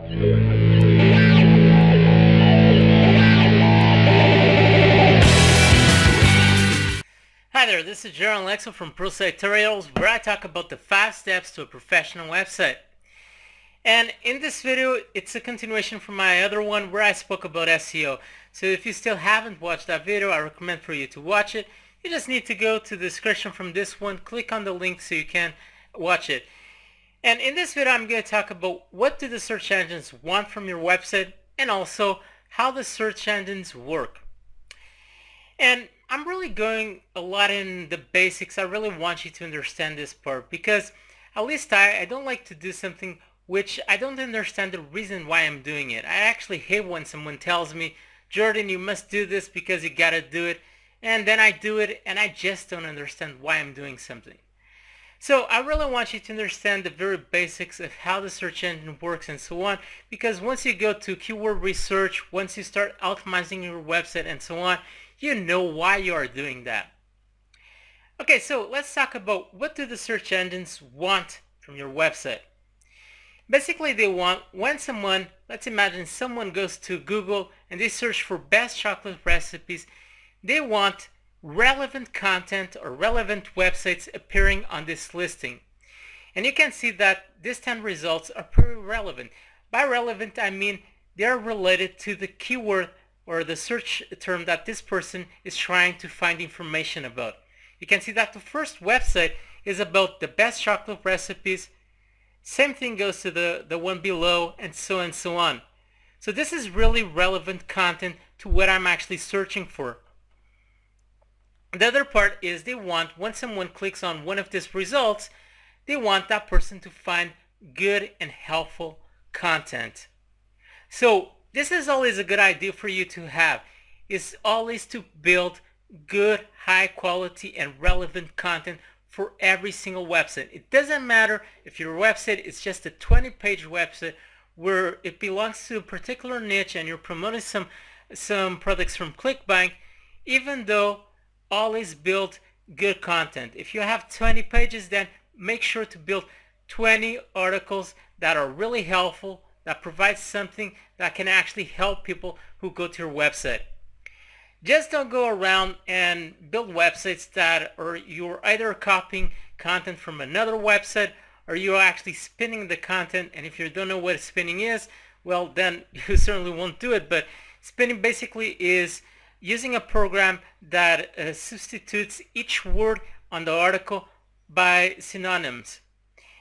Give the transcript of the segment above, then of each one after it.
Hi there, this is Jaron Lexo from ProSite Tutorials, where I talk about the 5 steps to a professional website. And in this video, it's a continuation from my other one where I spoke about SEO. So if you still haven't watched that video, I recommend for you to watch it. You just need to go to the description from this one, click on the link so you can watch it. And in this video, I'm going to talk about what do the search engines want from your website and also how the search engines work. And I'm really going a lot in the basics. I really want you to understand this part because at least I don't like to do something which I don't understand the reason why I'm doing it. I actually hate when someone tells me, Jordan, you must do this because you gotta do it. And then I do it and I just don't understand why I'm doing something. So I really want you to understand the very basics of how the search engine works and so on, because once you go to keyword research, once you start optimizing your website and so on, you know why you are doing that. Okay, so let's talk about what do the search engines want from your website. Basically, they want when someone, let's imagine someone goes to Google and they search for best chocolate recipes, they want relevant content or relevant websites appearing on this listing. And you can see that these 10 results are pretty relevant. By relevant, I mean they're related to the keyword or the search term that this person is trying to find information about. You can see that the first website is about the best chocolate recipes. Same thing goes to the one below, and so on. So this is really relevant content to what I'm actually searching for. The other part is they want, when someone clicks on one of these results, they want that person to find good and helpful content. So this is always a good idea for you to have, is always to build good, high quality and relevant content for every single website. It doesn't matter if your website is just a 20-page website where it belongs to a particular niche and you're promoting some products from ClickBank, even though always build good content. If you have 20 pages, then make sure to build 20 articles that are really helpful, that provide something that can actually help people who go to your website. Just don't go around and build websites that are you're either copying content from another website or you're actually spinning the content. And if you don't know what spinning is, well, then you certainly won't do it. But spinning basically is using a program that substitutes each word on the article by synonyms.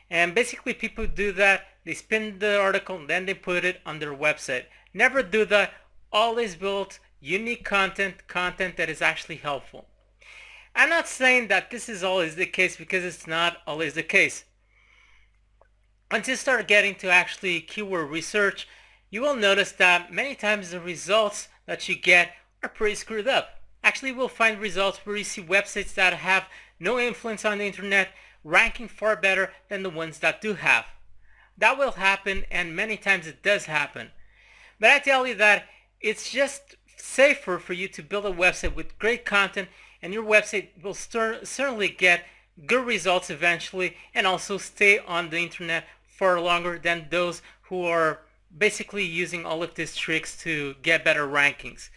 And basically people do that. They spin the article and then they put it on their website. Never do that. Always build unique content that is actually helpful. I'm not saying that this is always the case because it's not always the case. Once you start getting to actually keyword research, you will notice that many times the results that you get are pretty screwed up. Actually, we'll find results where you see websites that have no influence on the internet ranking far better than the ones that do have. That will happen, and many times it does happen. But I tell you that it's just safer for you to build a website with great content, and your website will certainly get good results eventually and also stay on the internet far longer than those who are basically using all of these tricks to get better rankings.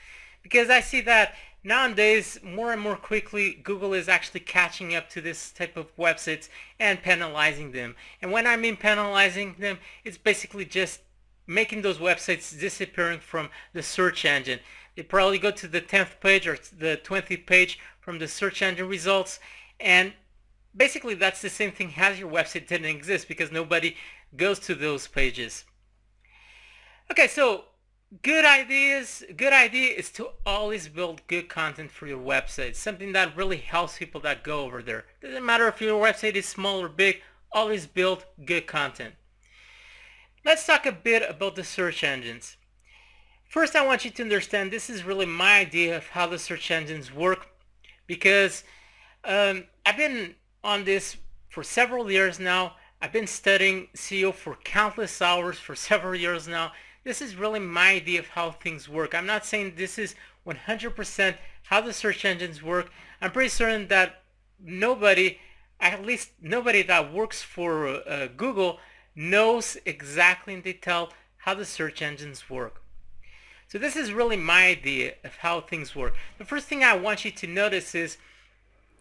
Because I see that nowadays, more and more quickly, Google is actually catching up to this type of websites and penalizing them. And when I mean penalizing them, it's basically just making those websites disappearing from the search engine. They probably go to the 10th page or the 20th page from the search engine results, and basically that's the same thing as your website didn't exist because nobody goes to those pages. Okay, so good idea is to always build good content for your website, something that really helps people that go over there. Doesn't matter if your website is small or big, always build good content. Let's talk a bit about the search engines. First, I want you to understand this is really my idea of how the search engines work, because I've been on this for several years now. I've been studying SEO for countless hours for several years now. This is really my idea of how things work. I'm not saying this is 100% how the search engines work. I'm pretty certain that nobody, at least nobody that works for Google, knows exactly in detail how the search engines work. So this is really my idea of how things work. The first thing I want you to notice is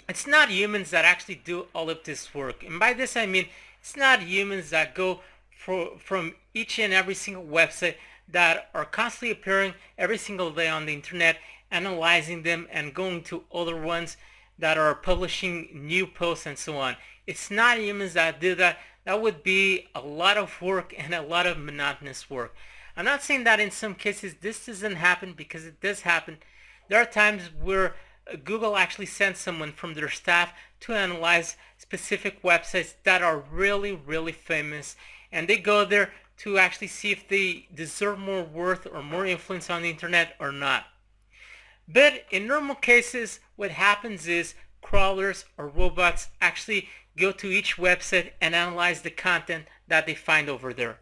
it's not humans that actually do all of this work. And by this I mean it's not humans that go from each and every single website that are constantly appearing every single day on the internet, analyzing them and going to other ones that are publishing new posts and so on. It's not humans that do that. That would be a lot of work and a lot of monotonous work. I'm not saying that in some cases this doesn't happen, because it does happen. There are times where Google actually sends someone from their staff to analyze specific websites that are really, really famous, and they go there to actually see if they deserve more worth or more influence on the internet or not. But in normal cases, what happens is crawlers or robots actually go to each website and analyze the content that they find over there.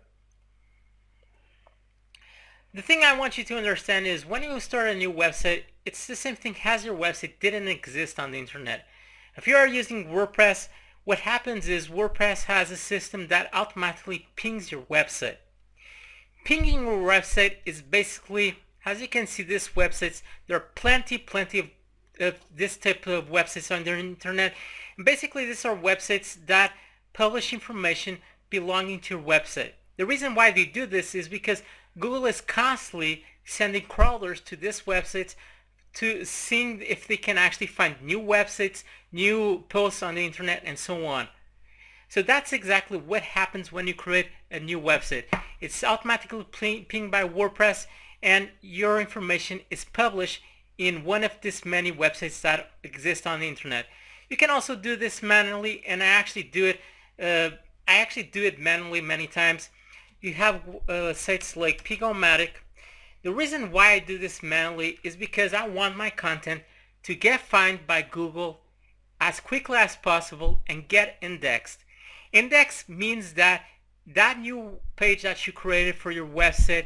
The thing I want you to understand is when you start a new website, it's the same thing as your website didn't exist on the internet. If you are using WordPress, what happens is WordPress has a system that automatically pings your website. Pinging your website is basically, as you can see, these websites, there are plenty of this type of websites on the internet. And basically these are websites that publish information belonging to your website. The reason why they do this is because Google is constantly sending crawlers to these websites to seeing if they can actually find new websites, new posts on the internet, and so on. So that's exactly what happens when you create a new website. It's automatically pinged by WordPress, and your information is published in one of these many websites that exist on the internet. You can also do this manually, and I actually do it manually many times. You have sites like Ping-O-Matic. The reason why I do this manually is because I want my content to get found by Google as quickly as possible and get indexed. Index means that that new page that you created for your website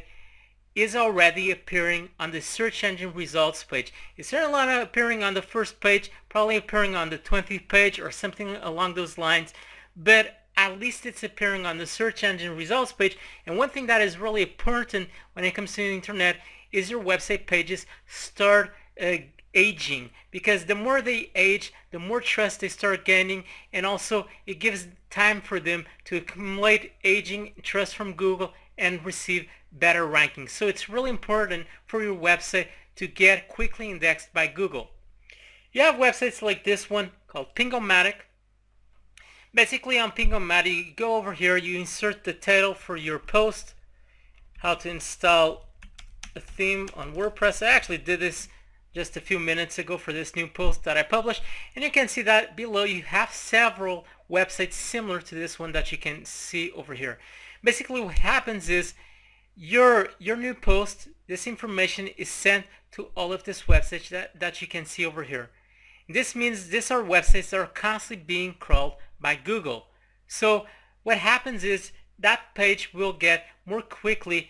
is already appearing on the search engine results page. It's certainly not appearing on the first page, probably appearing on the 20th page or something along those lines, but at least it's appearing on the search engine results page. And one thing that is really important when it comes to the internet is your website pages start aging, because the more they age, the more trust they start gaining, and also it gives time for them to accumulate aging trust from Google and receive better rankings. So it's really important for your website to get quickly indexed by Google. You have websites like this one called Ping-O-Matic. Basically on Ping-O-Matic, you go over here, you insert the title for your post, how to install a theme on WordPress. I actually did this just a few minutes ago for this new post that I published, and you can see that below you have several websites similar to this one that you can see over here. Basically what happens is your new post, this information is sent to all of these websites that you can see over here. This means these are websites that are constantly being crawled by Google. So what happens is that page will get more quickly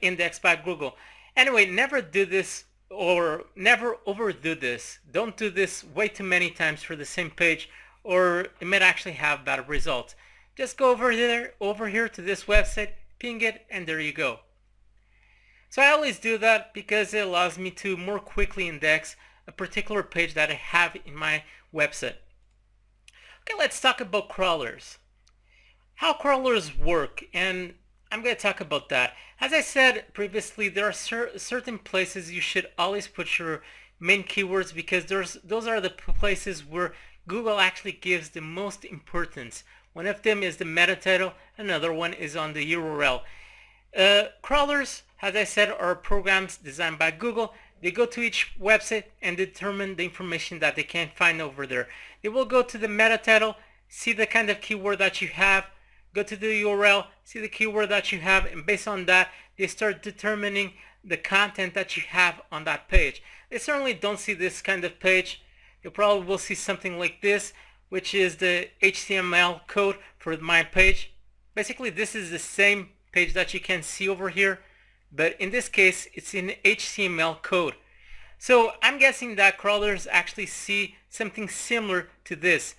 indexed by Google. Anyway, never do this or never overdo this. Don't do this way too many times for the same page, or it might actually have bad results. Just go over here to this website, ping it, and there you go. So I always do that because it allows me to more quickly index a particular page that I have in my website. Okay, let's talk about crawlers. How crawlers work, and I'm going to talk about that. As I said previously, there are certain places you should always put your main keywords, because those are the places where Google actually gives the most importance. One of them is the meta title, another one is on the URL. Crawlers, as I said, are programs designed by Google. They go to each website and determine the information that they can find over there. They will go to the meta title, see the kind of keyword that you have, go to the URL, see the keyword that you have, and based on that, they start determining the content that you have on that page. They certainly don't see this kind of page. You probably will see something like this, which is the HTML code for my page. Basically, this is the same page that you can see over here, but in this case, it's in HTML code. So I'm guessing that crawlers actually see something similar to this.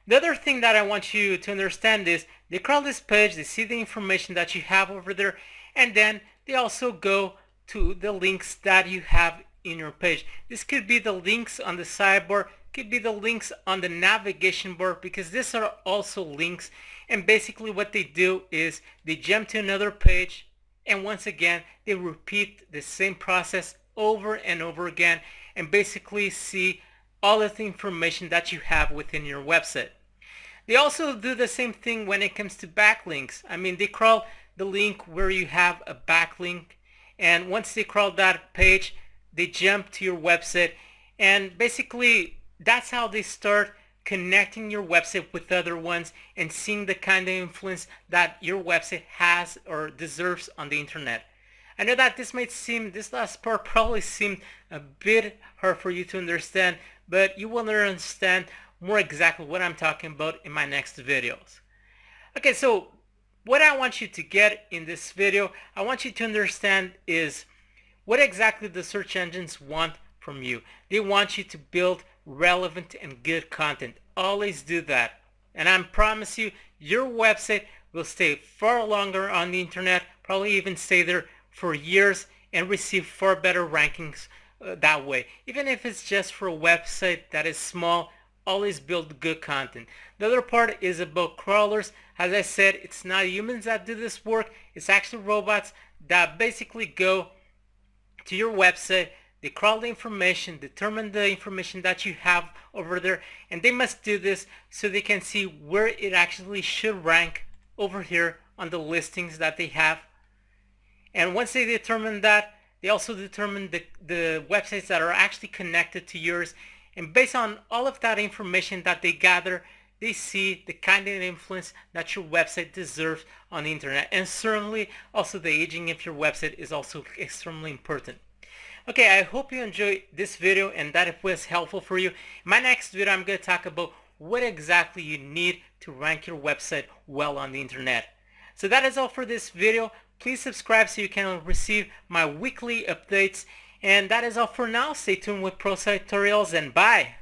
The other thing that I want you to understand is they crawl this page, they see the information that you have over there, and then they also go to the links that you have in your page. This could be the links on the sidebar, could be the links on the navigation bar, because these are also links. And basically what they do is they jump to another page, and once again they repeat the same process over and over again, and basically see all of the information that you have within your website. They also do the same thing when it comes to backlinks. I mean, they crawl the link where you have a backlink, and once they crawl that page, they jump to your website, and basically that's how they start connecting your website with other ones and seeing the kind of influence that your website has or deserves on the internet. I know that this last part probably seemed a bit hard for you to understand, but you will understand more exactly what I'm talking about in my next videos. Okay, so what I want you to get in this video, I want you to understand is what exactly the search engines want from you. They want you to build relevant and good content. Always do that. And I promise you, your website will stay far longer on the internet, probably even stay there for years, and receive far better rankings that way. Even if it's just for a website that is small, always build good content. The other part is about crawlers. As I said, it's not humans that do this work. It's actually robots that basically go to your website. They crawl the information, determine the information that you have over there, and they must do this so they can see where it actually should rank over here on the listings that they have. And once they determine that, they also determine the websites that are actually connected to yours. And based on all of that information that they gather, they see the kind of influence that your website deserves on the internet. And certainly also the aging of your website is also extremely important. Okay, I hope you enjoyed this video and that it was helpful for you. In my next video, I'm going to talk about what exactly you need to rank your website well on the internet. So that is all for this video. Please subscribe so you can receive my weekly updates. And that is all for now. Stay tuned with ProSite Tutorials, and bye!